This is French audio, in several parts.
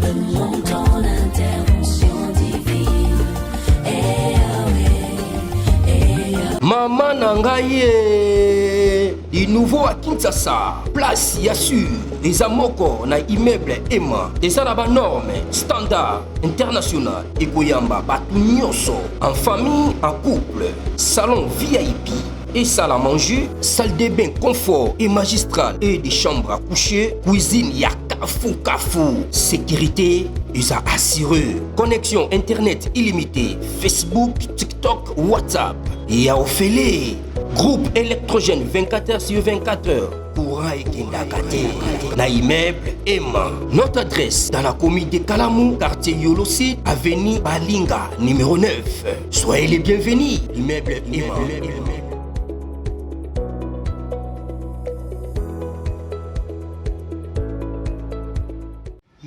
selon ton intervention divine. Maman Nangaye, du nouveau à Kinshasa, place Yassur, des amoko na immeuble Emma, des arabes normes, standard, international, et Goyamba, Batunyoso, en famille, en couple, salon VIP. Et salle à manger, salle de bain confort et magistral et des chambres à coucher, cuisine Kafou. Sécurité, ils ont assuré. Connexion internet illimitée, Facebook, TikTok, WhatsApp. Et à Ophélie, groupe électrogène 24h/24h. Courant et Kindakate. Na immeuble Emma. Notre adresse dans la commune de Kalamou, quartier Yolosi, avenue Balinga, numéro 9. Soyez les bienvenus. Immeuble Emma.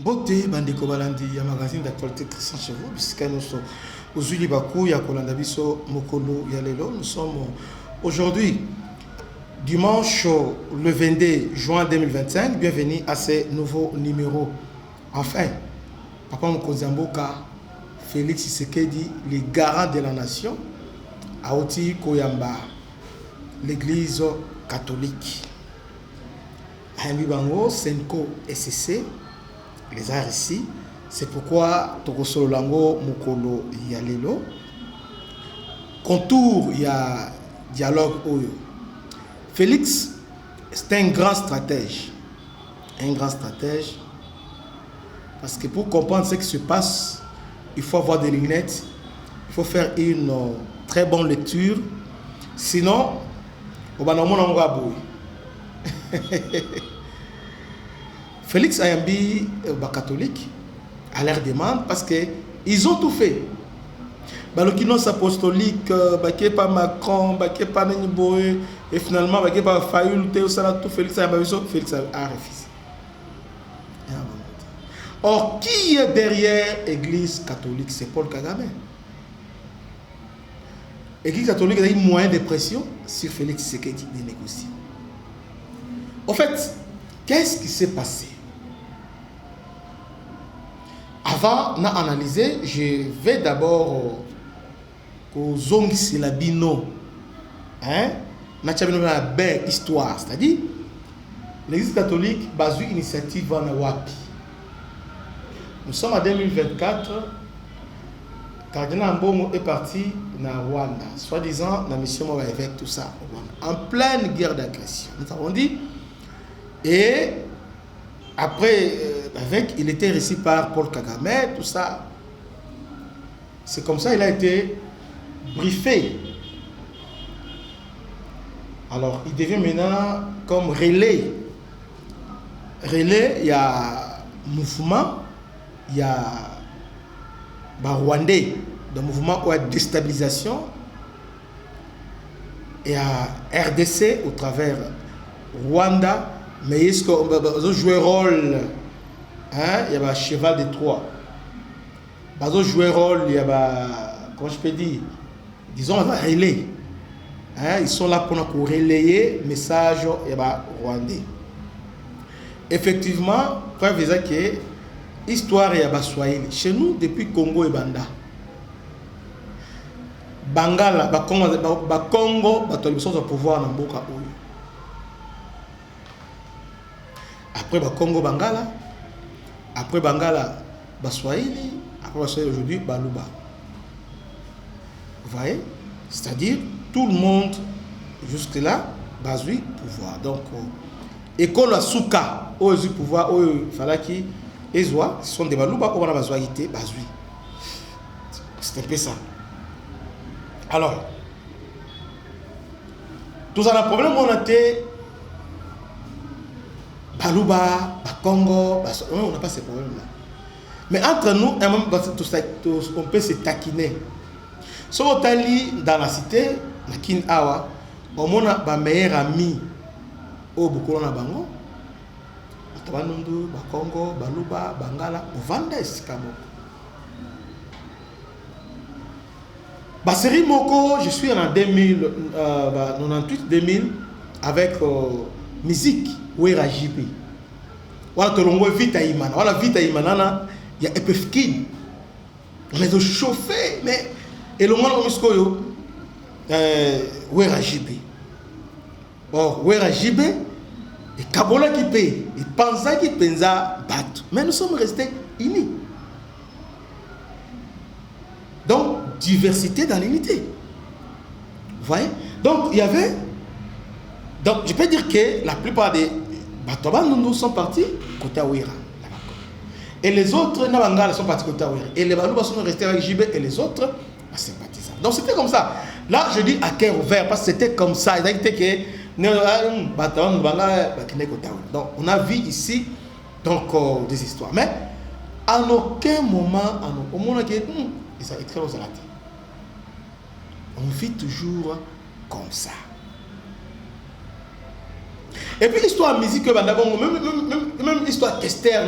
Beauté bandeko balandi ya magazine d'actualité Christian chez vous puisque nous sommes aux Bakou ya kolanda biso mokolo ya lelo. Nous sommes aujourd'hui dimanche le 22 juin 2025. Bienvenue à ce nouveau numéro. Enfin, Papa Mokonzamboka Félix Tshisekedi, le garant de la nation, a oti koyamba l'église catholique. Ayambi bango Senko SCC les arts ici, c'est pourquoi Tokosolo Lango Mokolo Yalelo. Contour, il y a dialogue Oyo. Félix, c'est un grand stratège. Un grand stratège. Parce que pour comprendre ce qui se passe, il faut avoir des lunettes, il faut faire une très bonne lecture. Sinon, on va nous Félix Ayambi, catholique, à leur demande parce qu'ils ont tout fait. Le kinos apostolique, pas Macron, pas Nenboé, et finalement, pas Fayoul, tout Félix Ayambi, Félix a refusé. Or, qui est derrière l'Église catholique? C'est Paul Kagame. L'Église catholique a eu moyen de pression sur Félix Tshisekedi de négocier. En fait, qu'est-ce qui s'est passé? Avant d'analyser, je vais d'abord aux Zongi Silabino. Na belle histoire, c'est-à-dire l'Église catholique base une initiative en Wapi. Nous sommes en 2024. Cardinal Mbomo est parti dans Rwanda, soi-disant la mission avec tout ça, en pleine guerre d'agression. Nous avons dit. Et après, il était reçu par Paul Kagame, tout ça. C'est comme ça qu'il a été briefé. Alors, il devient maintenant comme relais. Relais, il y a mouvement, il y a Rwandais, le mouvement de déstabilisation. Il y a RDC au travers Rwanda. Mais est-ce qu'on va jouer rôle? Il y a un cheval de Troie. Ils vont jouer rôle, il y a, comment je peux dire, disons, on va relayer. Ils sont là pour nous relayer le message rwandais. Effectivement, preuve est que l'histoire est Swahili. Chez nous, depuis Congo et Banda, Bangala, Congo, ils ont pouvoir dans Boka Oyo. Après Congo Bangala, après Bangala, Swahili, après Swahili aujourd'hui, Baluba. Vous voyez? C'est-à-dire, tout le monde, jusque-là, basui pouvoir. Donc, école à Souka, au pouvoir, il fallait qu'ils ce sont des Baluba, on a basui. C'est un peu ça. Alors, tout ça, le problème, on a été Baluba, Congo, on n'a pas ces problèmes-là. Mais entre nous, on peut se taquiner. Si on est dans la cité, on a un meilleur ami au Bukolona Bango, Congo, Baluba, Bangala, Ovanda et Sikamo. Série Moko, je suis en 98-2000 avec musique. Wera JP. Wala tolongo vita imana. Wala vita imana il y a Epefkin. On est de chauffer, mais. Et le monde, Wera JB. Or, Wera JB, et Kabola qui paye, et Panza qui pensa battre. Mais nous sommes restés unis. Donc, diversité dans l'unité. Vous voyez? Donc, il y avait. Donc, je peux dire que la plupart des Batoba, nous sont partis côté Ouira. Et les autres, Nabangala, sont partis côté Ouira. Et les Balouba sont restés avec JB et les autres, sympathisants. Donc, c'était comme ça. Là, je dis à cœur ouvert parce que c'était comme ça. Il a été que. Donc, on a vu ici donc, des histoires. Mais, à aucun moment, au moment où ça est très on vit toujours comme ça. Et puis l'histoire musique, même l'histoire Kester,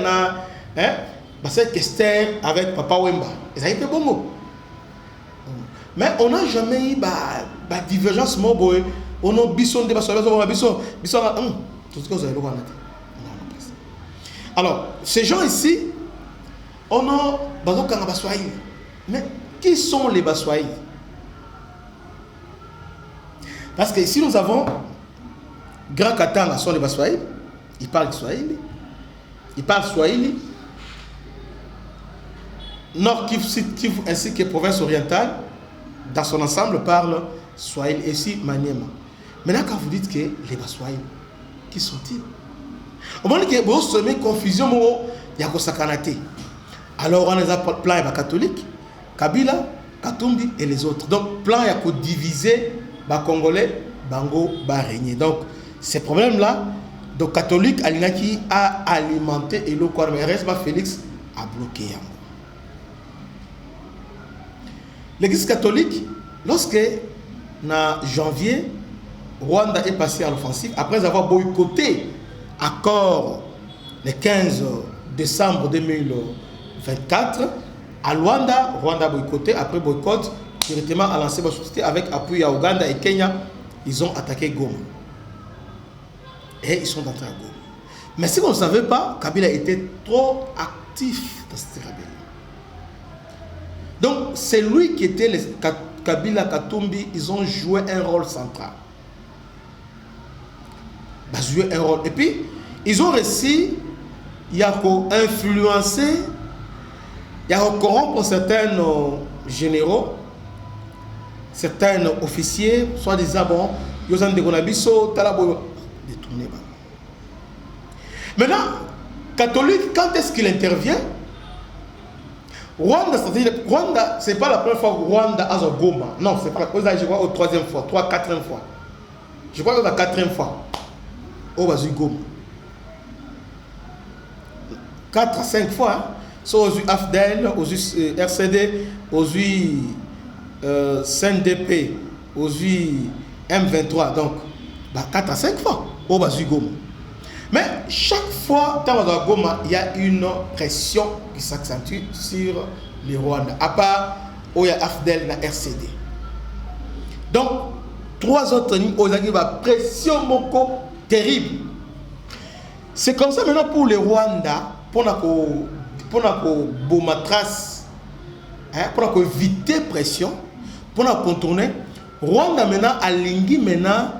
c'est Kester avec Papa Wemba. Ça a été bon. Mais on n'a jamais eu de divergence. On a bisson de alors, ces gens ici, on a Baswahili. Mais qui sont les Baswahili? Parce que ici nous avons Grand Katanga sont les Baswahili. Ils parlent Swahili. Ils parlent Swahili. Nord Kivu, Sud Kivu ainsi que province orientale, dans son ensemble, parlent Swahili. Et ici, Maniema. Maintenant, quand vous dites que les Baswahili, qui sont-ils? Au moment que vous semez confusion, il y a Kosakanate. Alors, on a plein de catholiques, Kabila, Katumbi et les autres. Donc, plein de diviser les Congolais, Bango, régner. Donc, ces problèmes-là, le catholique qui a alimenté et le corps, mais reste Félix a bloqué. L'église catholique, lorsque, en janvier, Rwanda est passé à l'offensive, après avoir boycotté l'accord le 15 décembre 2024, à Rwanda, Rwanda a boycotté, après boycott, directement a lancé la société avec appui à Ouganda et Kenya, ils ont attaqué Goma. Et ils sont entrés à Goma. Mais si vous ne savez pas, Kabila était trop actif dans cette rébellion. Donc, c'est lui qui était les Kabila Katumbi, ils ont joué un rôle central. Ils ont joué un rôle. Et puis, ils ont réussi, il y a influencé, il y a corrompre certains généraux, certains officiers, soi-disant, bon, ils ont détourné. Maintenant, catholique, quand est-ce qu'il intervient? Rwanda, ce n'est pas la première fois que Rwanda a un Goma. Non, c'est pas. Je crois au troisième fois, quatrième fois. Je crois que c'est la quatrième fois. Au Bazu Goma. 4 à 5 fois. Soit aux AFDEL, aux RCD, aux CNDP, aux M23. Donc, 4 à 5 fois. Au Bazu Goma. Mais chaque fois, dans le Goma, il y a une pression qui s'accentue sur les Rwandais. À part, où il y a AFDEL et RCD. Donc, 3 autres lignes, il y a une pression terrible. C'est comme ça maintenant pour les Rwandais, pour éviter pression, pour contourner. Rwanda maintenant a lingui maintenant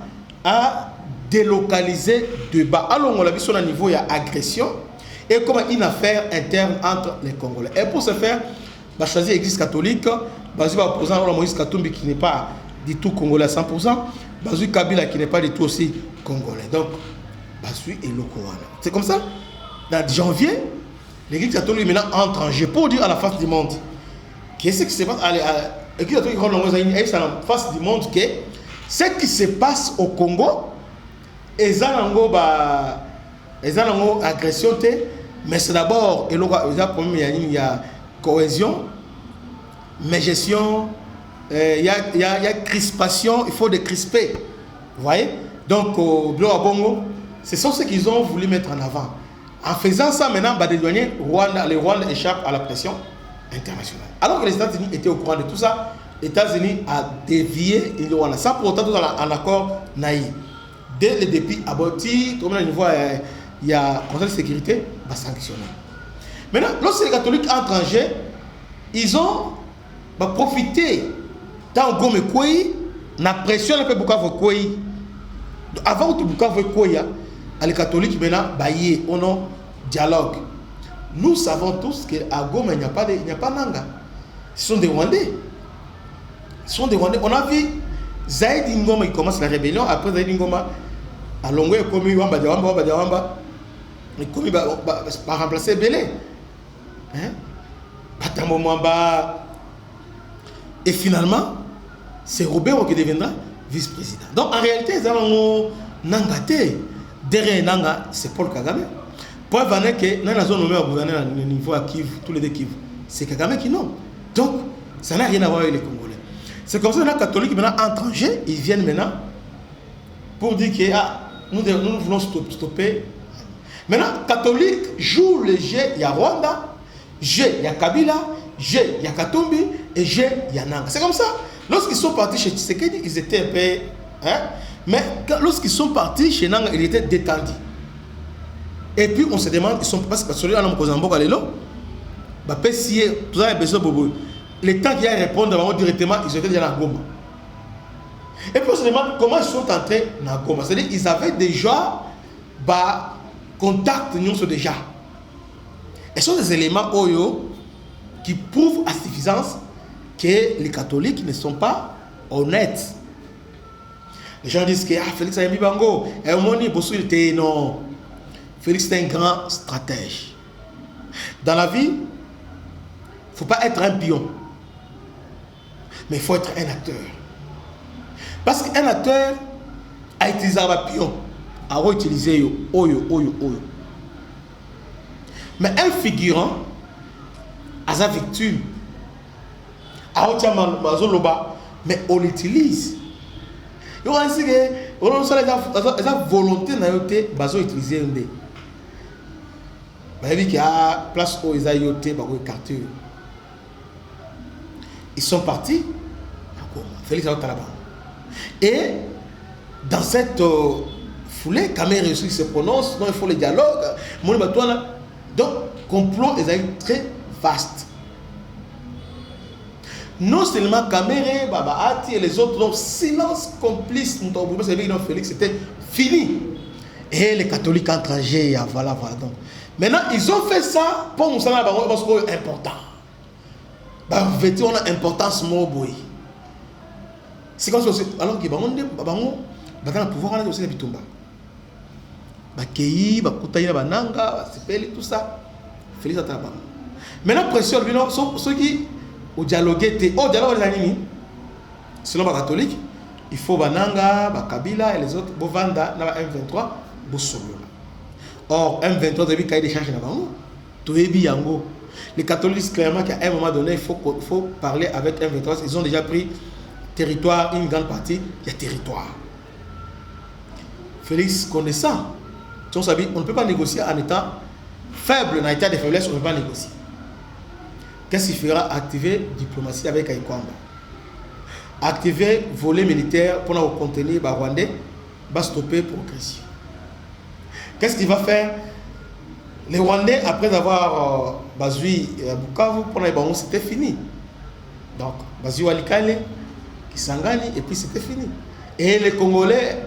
à délocaliser débat. Alors on a vu sur le niveau il y a agression et comme une affaire interne entre les Congolais. Et pour ce faire, on a choisi l'église catholique, Bazu va opposer à Moïse Katumbi qui n'est pas du tout congolais à 100%, Bazu Kabila qui n'est pas du tout aussi congolais. Donc Bazu et Lokowana. C'est comme ça. Dans janvier, l'église catholique maintenant entre en jeu pour dire à la face du monde. Qu'est-ce qui se passe? L'église catholique à la face du monde que ce qui se passe au Congo, ils ont agression, mais c'est d'abord il y a cohésion, mais gestion, il y a crispation, il faut décrisper. Vous voyez? Donc, ce sont ceux qu'ils ont voulu mettre en avant. En faisant ça, maintenant, les Rwandais échappent à la pression internationale. Alors que les États-Unis étaient au courant de tout ça, les États-Unis ont dévié le Rwanda. Ça, pour autant, tout en accord naïf. Dès le début, abouti, tout le monde voit, il y a conseil de sécurité, va sanctionner. Maintenant, lorsque les catholiques entrent en jeu, ils ont profité dans Gome Kouy, la pression un peu beaucoup Kouy. Avant tout Bukavu Kouy, les catholiques maintenant baillé, on a dialogue. Nous savons tous qu'à Gome il n'y a pas Nanga. Ce sont des Rwandais. On a vu Zaïd Ngoma qui commence la rébellion, après Zaïd Ngoma à Longo est commis Wamba il commis par remplacer Belé. Et finalement, c'est Robert qui deviendra vice-président. Donc en réalité, Nangate, derrière Nanga, c'est Paul Kagame. Pour avoir que dans la zone nommée à gouverner à niveau à Kivu, tous les deux Kivu, c'est Kagame qui non. Donc, ça n'a rien à voir avec les Congolais. C'est comme ça que les catholiques maintenant entrent en jeu, ils viennent maintenant pour dire que nous voulons stopper. Maintenant, catholiques jouent le jeu, il y a Rwanda, jeu, il y a Kabila, jeu, il y a Katumbi, et jeu, il y a Nanga. C'est comme ça. Lorsqu'ils sont partis chez Tshisekedi, ils étaient un peu... mais lorsqu'ils sont partis chez Nanga, ils étaient détendus. Et puis on se demande, ils sont parce que celui-là, on a posé un bon galelo, tout ça, le temps qu'il y a à répondre directement, ils étaient déjà dans Goma. Et puis on se demande comment ils sont entrés dans Goma. C'est-à-dire qu'ils avaient déjà contact déjà. Et ce sont des éléments qui prouvent à suffisance que les catholiques ne sont pas honnêtes. Les gens disent que Félix a mis Bango, et non. Félix est un grand stratège. Dans la vie, il ne faut pas être un pion, mais il faut être un acteur. Parce qu'un acteur a utilisé un pion, a utilisé oyo. Mais un figurant a sa victime, mais on l'utilise. Il y a aussi la volonté d'utiliser un dé. Il y a place où ils ont été écartés. Ils sont partis. Félix a là-bas. Et dans cette foulée, Kamere aussi se prononce, non, il faut le dialogue. Donc, complot est très vaste. Non seulement Kamere, Baba Ati et les autres, donc silence complice, Félix, c'était fini. Et les catholiques étrangers, voilà. Donc. Maintenant, ils ont fait ça pour nous savoir parce que c'est important. On a importance, c'est comme ça. Alors que dans le pouvoir, on a aussi des bitumba. Bakei, Bakutaïna, Bananga, tout ça. Félix a travaillé. Maintenant, pression, ceux qui ont dialogué, au dialogue des animés, selon les catholiques, il faut Bananga, Bakabila et les autres, Bovanda, M23, Bossolo. Or, M23, vous avez vu qu'il y a des charges là-bas. Les catholiques disent clairement qu'à un moment donné, il faut parler avec M23. Ils ont déjà pris territoire, une grande partie, il y a territoire. Félix connaissant, on ne peut pas négocier en étant faible, dans l'état de faiblesse, on ne peut pas négocier. Qu'est-ce qu'il fera? Activer diplomatie avec Aïkwamba. Activer volet militaire pour nous contenir les Rwandais, va stopper progression. Qu'est-ce qu'il va faire? Les Rwandais, après avoir Bazui à Bukavu, pour les Bangos, c'était fini. Donc, Bazui Walikale, Kisangani, et puis c'était fini. Et les Congolais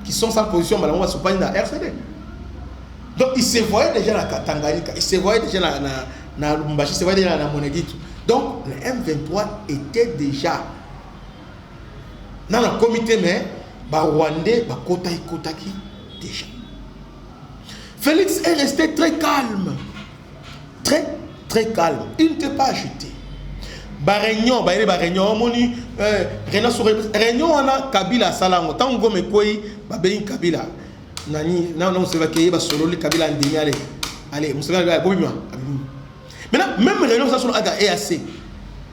qui sont sans position, malheureusement, ne sont pas dans la RCD. Donc, ils se voyaient déjà dans Tanganyika, ils se voyaient déjà dans Lumbashi, ils se voyaient déjà dans Monedito. Donc, le M23 était déjà dans le comité, mais Rwandais, Kotaki, déjà. Félix est resté très calme. Très calme. Il ne t'est pas ajouté. Réunion, Réunion, on a Kabila Salango. Tant qu'on me koi, Kabila. Nani, non, c'est vaqué, solo le Kabila Ndini, allez, on se va à Bobima. Maintenant, même Réunion, ça sont à EAC,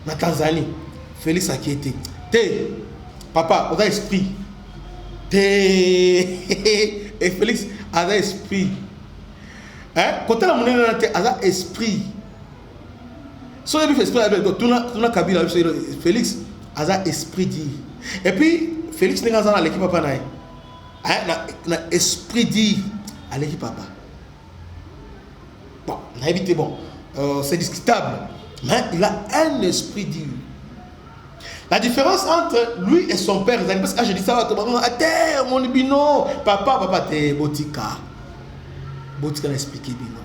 na Tanzanie. Félix a qui été. Papa, on a esprit. Et Félix a esprit. Quand on a mon esprit, si on a esprit, Kabila, Félix a esprit dit. Et puis, Félix n'est pas dans l'équipe papa. Na esprit dit à l'équipe papa. Bon, on a évité bon. c'est discutable. Mais il a un esprit dur. La différence entre lui et son père, parce que je dis ça, mon bino, papa, t'es botika. Botika n'a expliqué bino.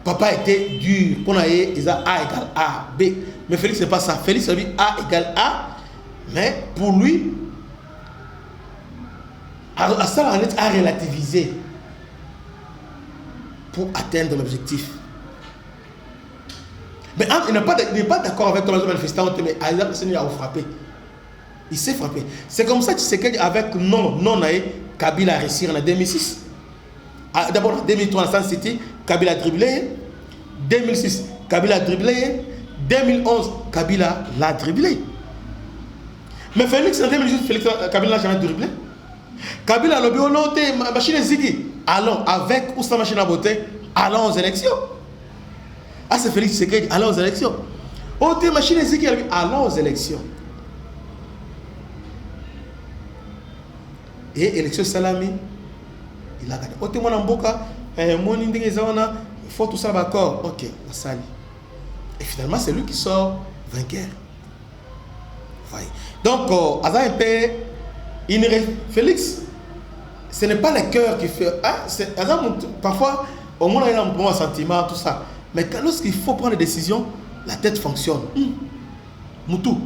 Papa était dur. Pour nous, ils ont A égale A, B. Mais Félix, c'est pas ça. Félix, ça veut dire A égale A. Mais pour lui, ça a relativisé pour atteindre l'objectif. Mais il n'est pas d'accord avec toi, manifestant, mais il a frappé. Il s'est frappé. C'est comme ça que tu sais qu'avec non, Kabila a réussi en 2006. D'abord en 2003, en City, Kabila a dribblé. 2006, Kabila a dribblé. 2011, Kabila l'a dribblé. Mais Félix, en 2018, Kabila n'a jamais dribblé. Kabila a lobby, machine Ziggy. Allons, avec ou sans machine à voter, allons aux élections. Ah, c'est Félix Tshisekedi, allons aux élections. Oh, t'es machine Ziggy, allons aux élections. Et élection Salami, il a gagné. Oh, t'es mon amboka, mon indé, il faut tout ça d'accord. Ok, on sali. Et finalement, c'est lui qui sort vainqueur. Voyez. Donc, Félix, ce n'est pas le cœur qui fait. Hein, parfois, au moins, il y a un bon sentiment, tout ça. Mais lorsqu'il faut prendre des décisions, la tête fonctionne. Moutou.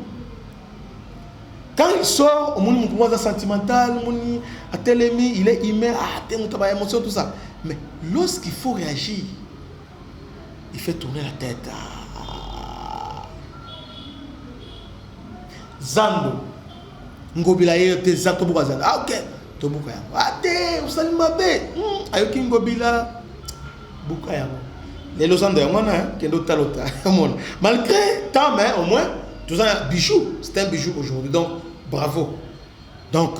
Quand il sort, au moins, il est sentimental, il est humain, il a émotion, tout ça. Mais lorsqu'il faut réagir, il fait tourner la tête. Zando. Ngobila te zato buka zando. Ah, ok. To buka ya. Ate, usali mabe. Ayoki ngobila buka ya. Les losando ya mwana, kendo talota. Malgré tant, mais au moins, tout ça bijou. C'est un bijou aujourd'hui. Donc, bravo. Donc,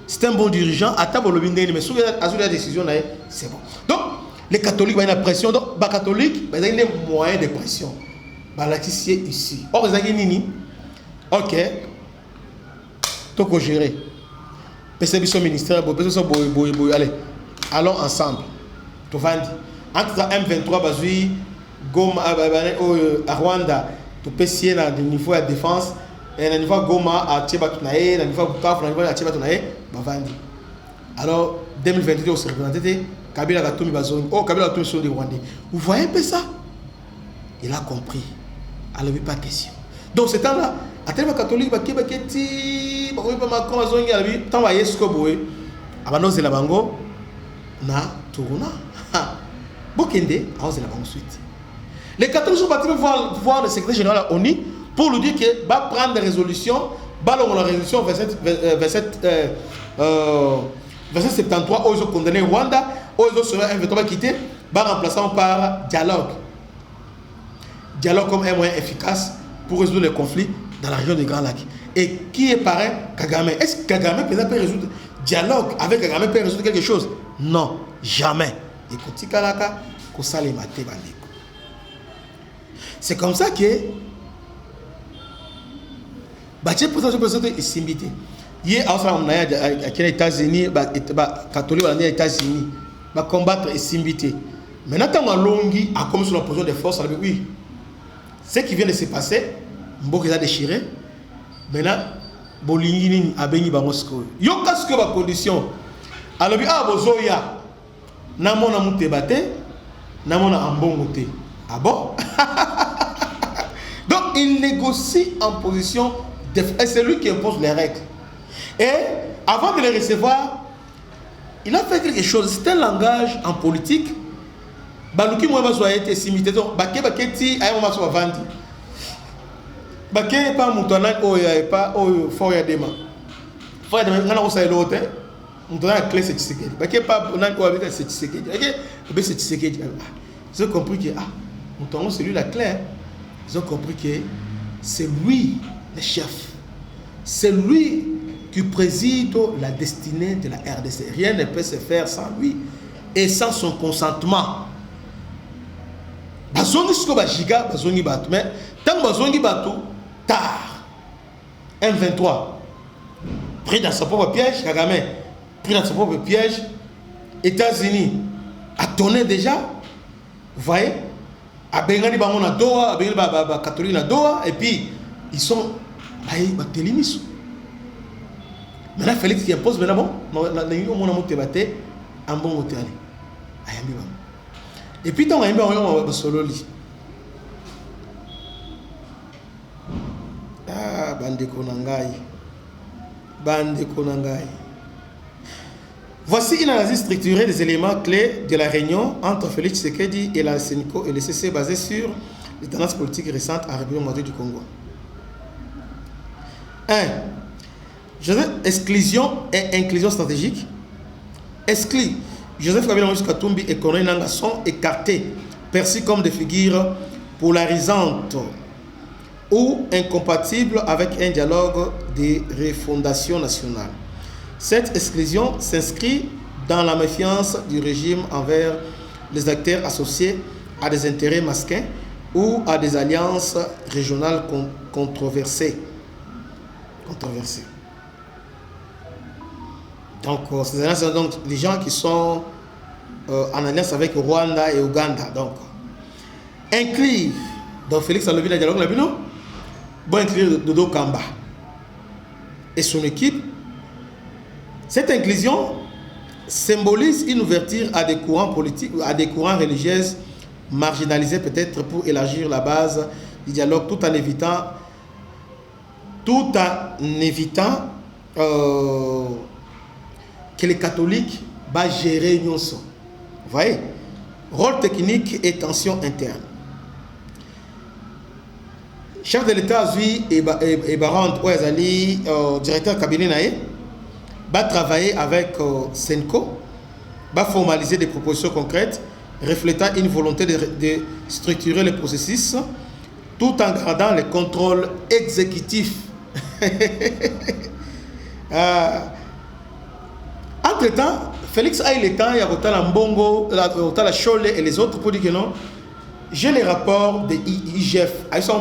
c'est un bon dirigeant. Atabo le bindé, mais sur la décision, c'est bon. Donc, les catholiques, ils ont une pression. Donc, les catholiques, ils ont des moyens de pression. Ils ici. Or, ils ont nini. Ok. Toko gérer. PCB ministère, allez, allons ensemble. Entre M23, Bazui, Goma, à Rwanda, tu peux signer dans le niveau de défense, et dans le niveau Goma à Tchébatunae, dans le niveau Bukavu, dans le niveau de Tchébatunae, Bavandi. Alors, 2022, on se représentait, Kabila Gatoumi Bazoni, Kabila Gatoumi sont des Rwandais. Vous voyez un peu ça? Il a compris. Alors, pas question. Donc, ce temps-là, à tel catholique, Baketi, Macron, Azongi, tant va yesko boé, Abano Zelabango, na Touruna. Bokende, Aos Zelabango suite. Les catholiques sont partis voir le secrétaire général à ONU pour lui dire qu'il va prendre des résolutions, la résolution 2773, où ils ont condamné Rwanda, où ils ont seront éventuellement quitté, remplaçant par dialogue. Dialogue comme un moyen efficace pour résoudre les conflits dans la région des Grands Lacs. Et qui est parrain? Kagame. Est-ce que Kagame peut résoudre dialogue avec Kagame peut résoudre quelque chose? Non, jamais. Écoutez, Kalaka, Kosale Mate Bandeko. C'est comme ça que Baché président est simbité. Hier, à les États-Unis, catholique aux États-Unis, va combattre et simbité. Maintenant, quand Longi a commis sur la position des forces, oui. Ce qui vient de se passer, Mboka a déchiré. Maintenant, Bolingini a béni Bangosko. Yo qu'est-ce que ma condition? Alors, Bozoya, Namona Moutebate, Namona Ambongote. Ah bon? Donc, il négocie en position de. Et c'est lui qui impose les règles. Et avant de les recevoir, il a fait quelque chose. C'est un langage en politique. Baluki Mouema soit été simité. Donc, Baké Baketi, à un moment, soit vendu. Baké pas Moutouana, pas Foya Dema. Foya Dema, on a aussi l'autre. Moutouana a clé, c'est Tshisekedi. Baké pas Nanko avec c'est Tshisekedi. Baké, c'est Tshisekedi. Ils ont compris que, Moutouana, c'est lui la clé. Ils ont compris que c'est lui le chef. C'est lui qui préside la destinée de la RDC. Rien ne peut se faire sans lui et sans son consentement. Bazongi siko bajiga, bazongi batu. Mais tant bazongi batu, tard. M23, pris dans son propre piège, Kagame, pris dans son propre piège, États-Unis, a tourné déjà, vous voyez, abengani bango na doa, abengani ba catholique na doa, et puis ils sont ba telimiso. Maintenant Félix qui impose maintenant bon, na yo mona mo tebate ambongo te ali. Ayambi bango. Et puis tant ayambi bango ba sololi. Ah bande konangai. Bande konangai. Voici une analyse structurée des éléments clés de la réunion entre Félix Tshisekedi et la Seniko et le CC basée sur les tendances politiques récentes en République démocratique du Congo. 1. Exclusion et inclusion stratégique. Exclu. Joseph Kabila Moïse Katumbi et Corneille Nangaa sont écartés, perçus comme des figures polarisantes ou incompatibles avec un dialogue de refondation nationale. Cette exclusion s'inscrit dans la méfiance du régime envers les acteurs associés à des intérêts masquins ou à des alliances régionales controversées. Donc, ces alliances sont donc les gens qui sont en alliance avec Rwanda et Ouganda. Donc, inclure, donc Félix a levé le dialogue, bon, inclure Dodo Kamba et son équipe. Cette inclusion symbolise une ouverture à des courants politiques, à des courants religieux marginalisés peut-être pour élargir la base du dialogue tout en évitant que les catholiques va gérer nous. Vous voyez, rôle technique et tension interne. Chef de l'État Azui et Barand Ouazali, directeur cabinet Naé, va travailler avec Senko, va formaliser des propositions concrètes reflétant une volonté de structurer le processus tout en gardant le contrôle exécutif. Entre-temps, Félix a eu le temps, il y a Rotala Mbongo, Rotala Chole et les autres pour dire que non, j'ai les rapports de IGF, ils sont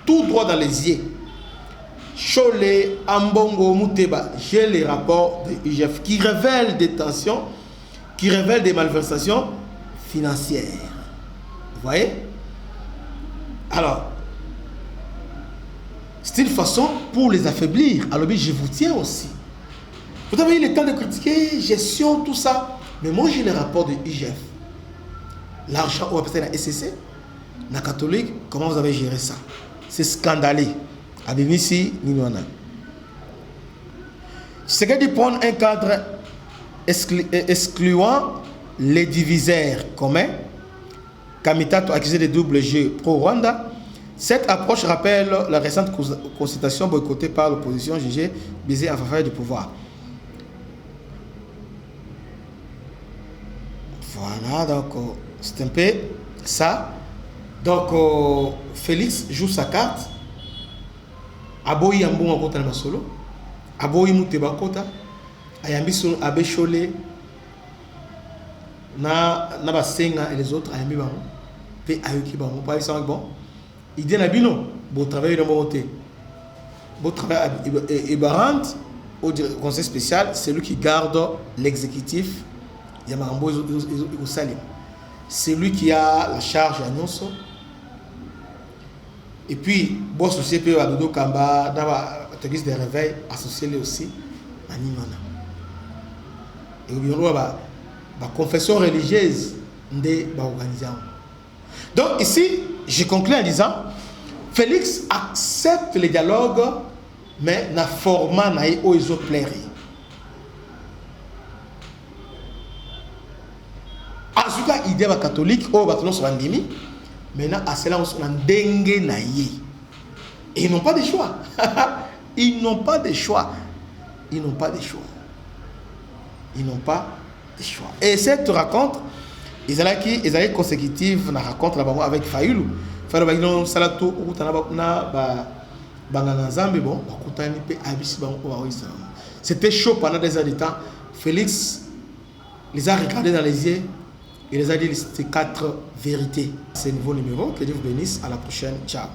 tout droit dans les yeux. Chole, Ambongo, Mouteba, j'ai les rapports de IGF qui révèlent des tensions, qui révèlent des malversations financières. Vous voyez? Alors, c'est une façon pour les affaiblir. Alors, je vous tiens aussi. Vous avez eu le temps de critiquer, gestion, tout ça. Mais moi, j'ai les rapports de IGF. L'argent, on va passer à la SCC, la catholique, comment vous avez géré ça? C'est scandaleux. Abimisi, Ninoana. C'est que de prendre un cadre excluant les divisaires communs, Kamitato accusé de double jeu pro-Rwanda. Cette approche rappelle la récente consultation boycottée par l'opposition jugée visée en faveur du pouvoir. Voilà, donc c'est un peu ça. Donc Félix joue sa carte. Aboyi Ambongo Kota na Masolo. Aboyi Muteba Kota. Ayambi son Abe Chole. Na Basenga et les autres. Ayambi Bango. Pe Ayoki Bango. Par exemple, bon. Il dit Nabino. Bon travail dans mon côté. Bon travail. Et Barant, au conseil spécial, c'est lui qui garde l'exécutif. Yamarambo et Salim. C'est lui qui a la charge à Nyonso. Et puis, bon société à Dodo Kamba, dans la technique de réveil, associé aussi à Nimana. Et il y a la confession religieuse de l'organisation. Donc ici, je conclue en disant, Félix accepte le dialogue, mais na format na où ils ont plaire. En tout cas, idée catholique, oh, bâtiment sur l'endémie. Maintenant, à cela, on se dengue naïe. Et ils n'ont pas de choix. Ils n'ont pas de choix. Ils n'ont pas de choix. Ils n'ont pas de choix. Et cette rencontre, ils allaient consécutive na rencontre là-bas avec Fayulu. Fayulu, Salato, c'était chaud pendant des heures de temps. Félix les a regardés dans les yeux. Il les a dit les 4 vérités. C'est le nouveau numéro. Que Dieu vous bénisse. À la prochaine. Ciao.